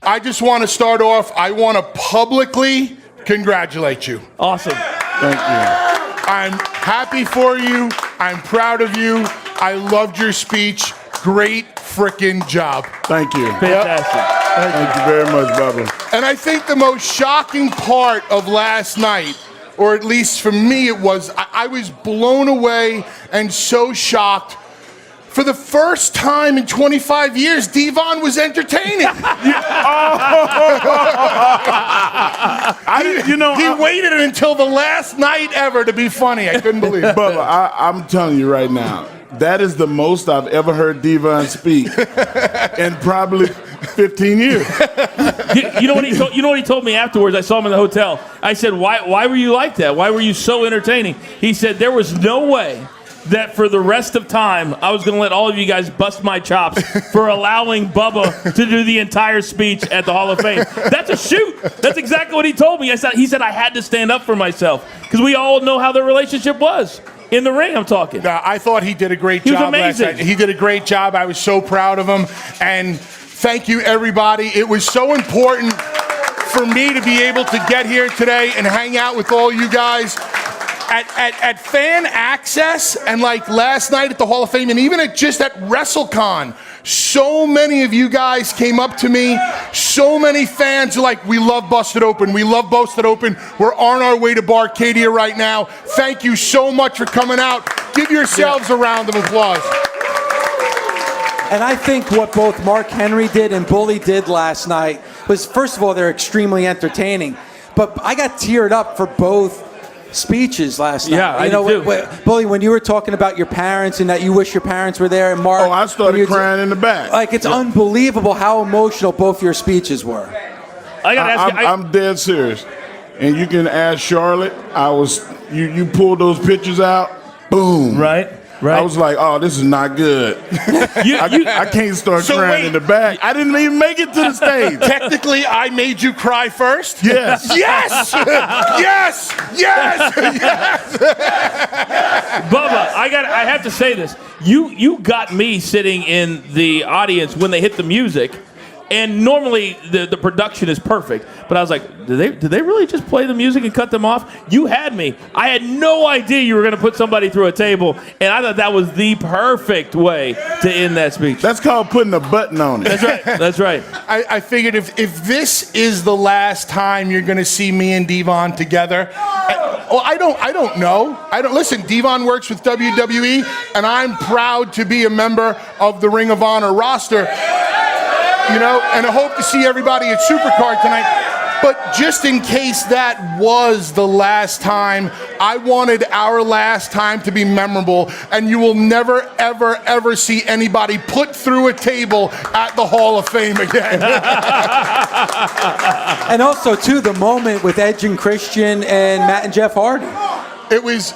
I just want to start off. I want to publicly congratulate you. Awesome. Thank you. I'm happy for you. I'm proud of you. I loved your speech. Great frickin' job. Thank you. Fantastic. Thank you very much, Bubba. And I think the most shocking part of last night, or at least for me it was, I was blown away and so shocked. For the first time in 25 years, Devon was entertaining. He waited until the last night ever to be funny. I couldn't believe it. Bubba, I'm telling you right now, that is the most I've ever heard Devon speak in probably 15 years. You know what he told me afterwards? I saw him in the hotel. I said, why were you like that? Why were you so entertaining? He said, there was no way that for the rest of time, I was going to let all of you guys bust my chops for allowing Bubba to do the entire speech at the Hall of Fame. That's a shoot. That's exactly what he told me. He said I had to stand up for myself because we all know how their relationship was. In the ring, I'm talking. I thought he did a great job last night. He did a great job. I was so proud of him. And thank you, everybody. It was so important for me to be able to get here today and hang out with all you guys. At fan access and like last night at the Hall of Fame and even at WrestleCon, so many of you guys came up to me. So many fans are like, we love Busted Open. We love Busted Open. We're on our way to Barcadia right now. Thank you so much for coming out. Give yourselves a round of applause. And I think what both Mark Henry did and Bully did last night was, first of all, they're extremely entertaining. But I got teared up for both speeches last night. Yeah, I did too. Bully, when you were talking about your parents and that you wish your parents were there, and Mark, I started crying in the back. Like, it's unbelievable how emotional both your speeches were. I gotta ask you, I'm dead serious, and you can ask Charlotte. You pulled those pictures out, boom. Right. I was like, oh, this is not good. I can't start crying in the back. I didn't even make it to the stage. Technically, I made you cry first? Yes. Yes! Yes! Yes! Yes! Bubba, I have to say this. You got me sitting in the audience when they hit the music. And normally the production is perfect, but I was like, did they really just play the music and cut them off? You had me. I had no idea you were going to put somebody through a table, and I thought that was the perfect way to end that speech. That's called putting a button on it. That's right. That's right. I figured if this is the last time you're going to see me and Devon together, I don't know. Listen, Devon works with WWE, and I'm proud to be a member of the Ring of Honor roster. And I hope to see everybody at Supercard tonight. But just in case that was the last time, I wanted our last time to be memorable, and you will never, ever, ever see anybody put through a table at the Hall of Fame again. And also, too, the moment with Edge and Christian and Matt and Jeff Hardy. It was...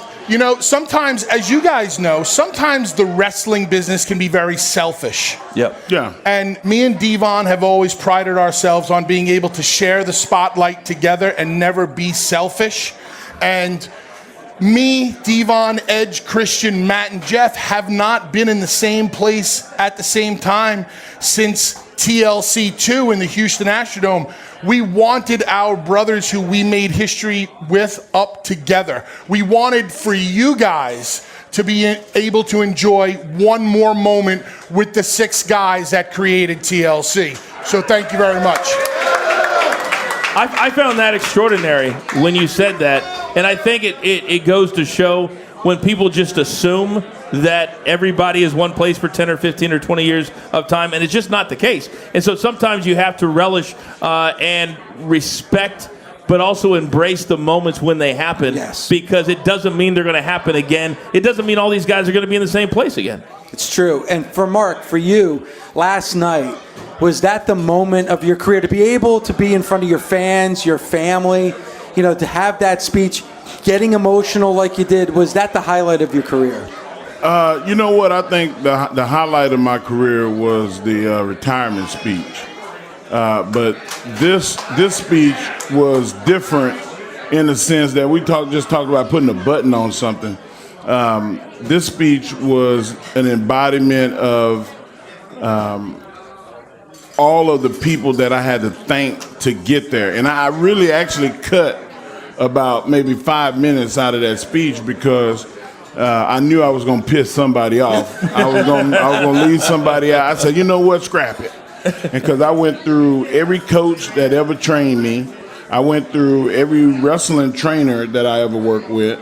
sometimes, as you guys know, sometimes the wrestling business can be very selfish. Yep. Yeah. And me and Devon have always prided ourselves on being able to share the spotlight together and never be selfish. And me, Devon, Edge, Christian, Matt, and Jeff have not been in the same place at the same time since TLC 2 in the Houston Astrodome. We wanted our brothers who we made history with up together. We wanted for you guys to be able to enjoy one more moment with the 6 guys that created TLC. So thank you very much. I found that extraordinary when you said that, and I think it goes to show when people just assume that everybody is one place for 10 or 15 or 20 years of time, and it's just not the case. And so sometimes you have to relish and respect, but also embrace the moments when they happen. Yes. Because it doesn't mean they're going to happen again. It doesn't mean all these guys are going to be in the same place again. It's true. And for Mark, for you, last night, was that the moment of your career to be able to be in front of your fans, your family, to have that speech, getting emotional like you did? Was that the highlight of your career? You know what? I think the highlight of my career was the retirement speech. But this speech was different in the sense that we just talked about putting a button on something. This speech was an embodiment of all of the people that I had to thank to get there. And I really actually cut about maybe 5 minutes out of that speech because I knew I was going to piss somebody off. I was going to leave somebody out. I said, you know what, scrap it. Because I went through every coach that ever trained me. I went through every wrestling trainer that I ever worked with.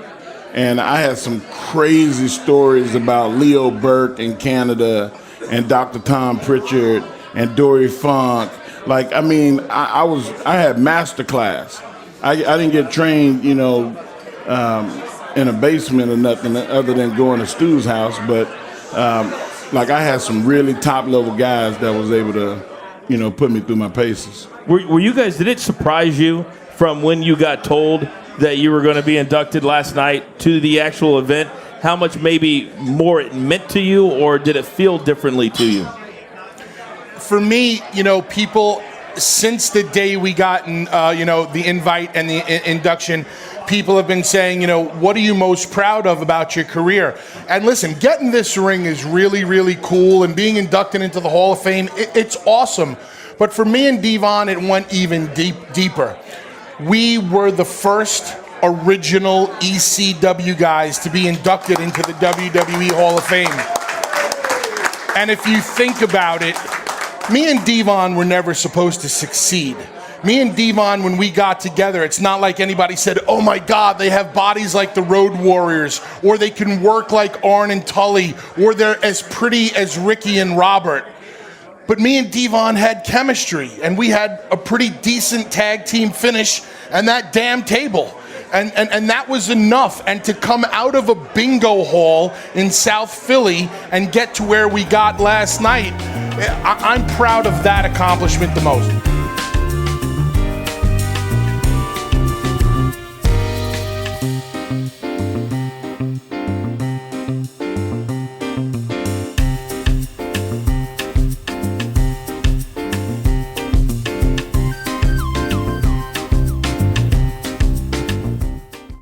And I had some crazy stories about Leo Burke in Canada and Dr. Tom Pritchard and Dory Funk. Like, I mean, I had master class. I didn't get trained, you know, in a basement or nothing other than going to Stu's house. But like, I had some really top level guys that was able to, you know, put me through my paces. Were you guys? Did it surprise you from when you got told that you were going to be inducted last night to the actual event? How much maybe more it meant to you, or did it feel differently to you? For me, you know, people, since the day we got, you know, the invite and the induction, people have been saying, you know, what are you most proud of about your career? And listen, getting this ring is really, really cool, and being inducted into the Hall of Fame, it's awesome. But for me and Devon, it went even deeper. We were the first original ECW guys to be inducted into the WWE Hall of Fame. And if you think about it, me and Devon were never supposed to succeed. Me and Devon, when we got together, it's not like anybody said, oh my God, they have bodies like the Road Warriors, or they can work like Arn and Tully, or they're as pretty as Ricky and Robert. But me and Devon had chemistry, and we had a pretty decent tag team finish and that damn table. And that was enough. And to come out of a bingo hall in South Philly and get to where we got last night, I'm proud of that accomplishment the most.